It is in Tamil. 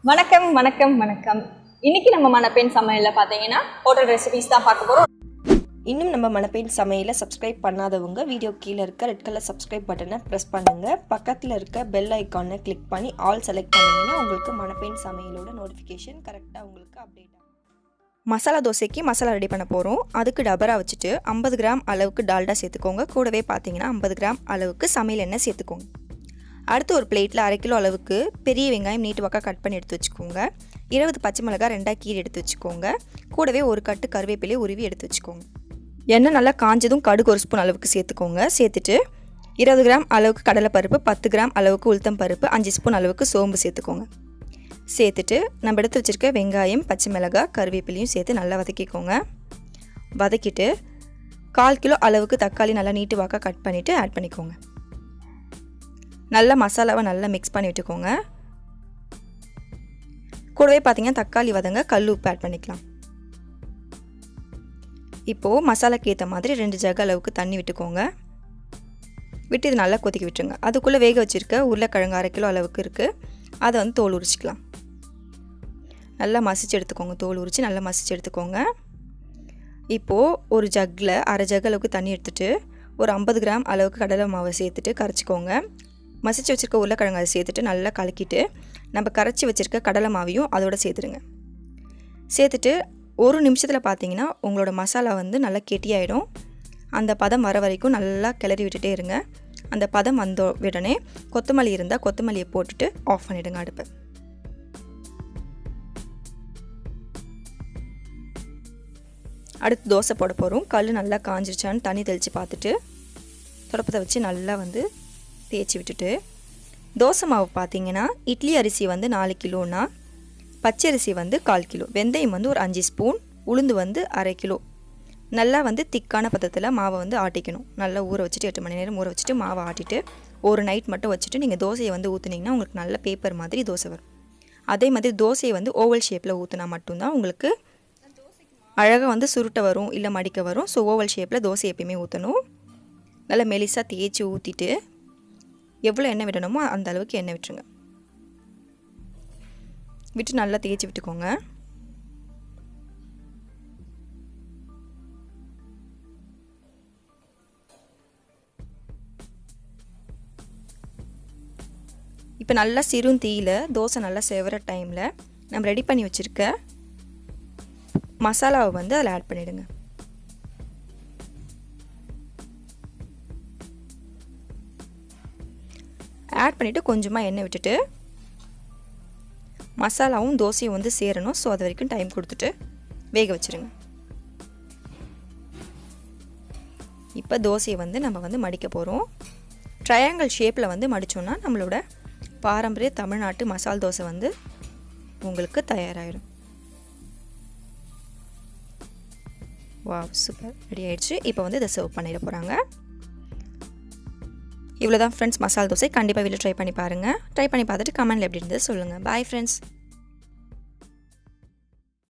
வணக்கம் வணக்கம் வணக்கம். இன்னைக்கு நம்ம மணப்பெண் சமையல்ல பாத்தீங்கன்னா ஹோட்டல் ரெசிபிஸ் தான் பார்க்க போறோம். இன்னும் நம்ம மணப்பெண் சமையலை சப்ஸ்கிரைப் பண்ணாதவங்க வீடியோ கீழே இருக்க ரெட் கலர் சப்ஸ்கிரைப் பட்டனை ப்ரெஸ் பண்ணுங்க. பக்கத்தில் இருக்க பெல் ஐக்கானை கிளிக் பண்ணி ஆல் செலக்ட் பண்ணிங்கன்னா உங்களுக்கு மணப்பெண் சமையலோட நோட்டிஃபிகேஷன் கரெக்டாக உங்களுக்கு அப்டேட் ஆகும். மசாலா தோசைக்கு மசாலா ரெடி பண்ண போகிறோம். அதுக்கு டபரா வச்சுட்டு 50 கிராம் அளவுக்கு டால்டா சேர்த்துக்கோங்க. கூடவே பார்த்தீங்கன்னா 50 கிராம் அளவுக்கு சமையல் எண்ணெய் சேர்த்துக்கோங்க. அடுத்து ஒரு பிளேட்டில் 1/2 கிலோ அளவுக்கு பெரிய வெங்காயம் நீட்டு வாக்காக கட் பண்ணி எடுத்து வச்சுக்கோங்க. 20 பச்சை மிளகாய் 2 கீரை எடுத்து வச்சுக்கோங்க. கூடவே ஒரு கட்டு கருவேப்பிலையை உருவி எடுத்து வச்சுக்கோங்க. எண்ணெய் நல்லா காஞ்சதும் கடுகு 1 ஸ்பூன் அளவுக்கு சேர்த்துக்கோங்க. சேர்த்துட்டு 20 கிராம் அளவுக்கு கடலைப்பருப்பு, 10 கிராம் அளவுக்கு உளுத்தம் பருப்பு, 5 ஸ்பூன் அளவுக்கு சோம்பு சேர்த்துக்கோங்க. சேர்த்துட்டு நம்ம எடுத்து வச்சுருக்க வெங்காயம், பச்சை மிளகாய், கருவேப்பிலையும் சேர்த்து நல்லா வதக்கிக்கோங்க. வதக்கிட்டு 1/4 கிலோ அளவுக்கு தக்காளி நல்லா நீட்டு வாக்காக கட் பண்ணிவிட்டு ஆட் பண்ணிக்கோங்க. நல்லா மசாலாவை நல்லா மிக்ஸ் பண்ணி விட்டுக்கோங்க. கூடவே பார்த்தீங்கன்னா தக்காளி வதங்க கல் உப்பு ஆட் பண்ணிக்கலாம். இப்போது மசாலாக்கு ஏற்ற மாதிரி 2 ஜக் அளவுக்கு தண்ணி விட்டுக்கோங்க. விட்டு இது நல்லா கொதிக்க விட்டுருங்க. அதுக்குள்ளே வேக வச்சுருக்க உருளைக்கிழங்கு 1/2 கிலோ அளவுக்கு இருக்குது. அதை வந்து தோல் உரிச்சிக்கலாம். நல்லா மசிச்சு எடுத்துக்கோங்க. தோல் உரித்து நல்லா மசிச்சு எடுத்துக்கோங்க. இப்போது ஒரு ஜக்கில் 1/2 ஜக் அளவுக்கு தண்ணி எடுத்துகிட்டு ஒரு 50 கிராம் அளவுக்கு கடலை மாவை சேர்த்துட்டு கரைச்சிக்கோங்க. மசிச்சு வச்சுருக்க உருளைக்கிழங்கு அதை சேர்த்துட்டு நல்லா கலக்கிட்டு நம்ம கரைச்சி வச்சுருக்க கடலை மாவையும் அதோட சேர்த்துடுங்க. சேர்த்துட்டு 1 நிமிஷத்தில் பார்த்தீங்கன்னா உங்களோட மசாலா வந்து நல்லா கெட்டியாயிடும். அந்த பதம் வர வரைக்கும் நல்லா கிளறி விட்டுட்டே இருங்க. அந்த பதம் வந்த உடனே கொத்தமல்லி இருந்தால் கொத்தமல்லியை போட்டுட்டு ஆஃப் பண்ணிவிடுங்க அடுப்பை. அடுத்து தோசை போட போகிறோம். கல் நல்லா காஞ்சிருச்சான்னு தண்ணி தெளித்து பார்த்துட்டு தொடப்பத்தை வச்சு நல்லா வந்து தேய்ச்சி விட்டுட்டு தோசை மாவு பார்த்தீங்கன்னா இட்லி அரிசி வந்து 4 கிலோனா பச்சரிசி வந்து 1/4 கிலோ, வெந்தயம் வந்து ஒரு 5 ஸ்பூன், உளுந்து வந்து 1/2 கிலோ. நல்லா வந்து திக்கான பதத்தில் மாவை வந்து ஆட்டிக்கணும். நல்லா ஊற வச்சுட்டு 8 மணி நேரம் ஊற வச்சுட்டு மாவை ஆட்டிட்டு ஒரு நைட் மட்டும் வச்சுட்டு நீங்கள் தோசையை வந்து ஊற்றுனீங்கன்னா உங்களுக்கு நல்ல பேப்பர் மாதிரி தோசை வரும். அதே மாதிரி தோசையை வந்து ஓவல் ஷேப்பில் ஊற்றினா மட்டும்தான் உங்களுக்கு அழகாக வந்து சுருட்டை வரும், இல்லை மடிக்க வரும். ஸோ ஓவல் ஷேப்பில் தோசை எப்பயுமே ஊற்றணும். நல்லா மெலிசாக தேய்ச்சி ஊற்றிட்டு எவ்வளோ எண்ணெய் விடணுமோ அந்த அளவுக்கு எண்ணெய் விட்டுருங்க. விட்டு நல்லா தேய்ச்சி விட்டுக்கோங்க. இப்போ நல்லா சிறு தீயில் தோசை நல்லா செவர டைமில் நம்ம ரெடி பண்ணி வச்சுருக்க மசாலாவை வந்து அதில் ஆட் பண்ணிவிடுங்க. ஆட் பண்ணிவிட்டு கொஞ்சமாக எண்ணெய் விட்டுட்டு மசாலாவும் தோசையும் வந்து சேரணும். ஸோ அது வரைக்கும் டைம் கொடுத்துட்டு வேக வச்சுருங்க. இப்போ தோசையை வந்து நம்ம வந்து மடிக்க போகிறோம். ட்ரையாங்கிள் ஷேப்பில் வந்து மடித்தோன்னா நம்மளோட பாரம்பரிய தமிழ்நாட்டு மசால் தோசை வந்து உங்களுக்கு தயாராகிடும். வாவ், சூப்பர், ரெடி ஆகிடுச்சு. இப்போ வந்து இதை சர்வ் பண்ணிட போகிறாங்க. இவ்வளோ தான் ஃப்ரெண்ட்ஸ் மசால் தோசை. கண்டிப்பாக வீட்டில் ட்ரை பண்ணி பாருங்கள். ட்ரை பண்ணி பார்த்துட்டு கமெண்ட்டில் எப்படி இருந்தது சொல்லுங்கள். Bye friends.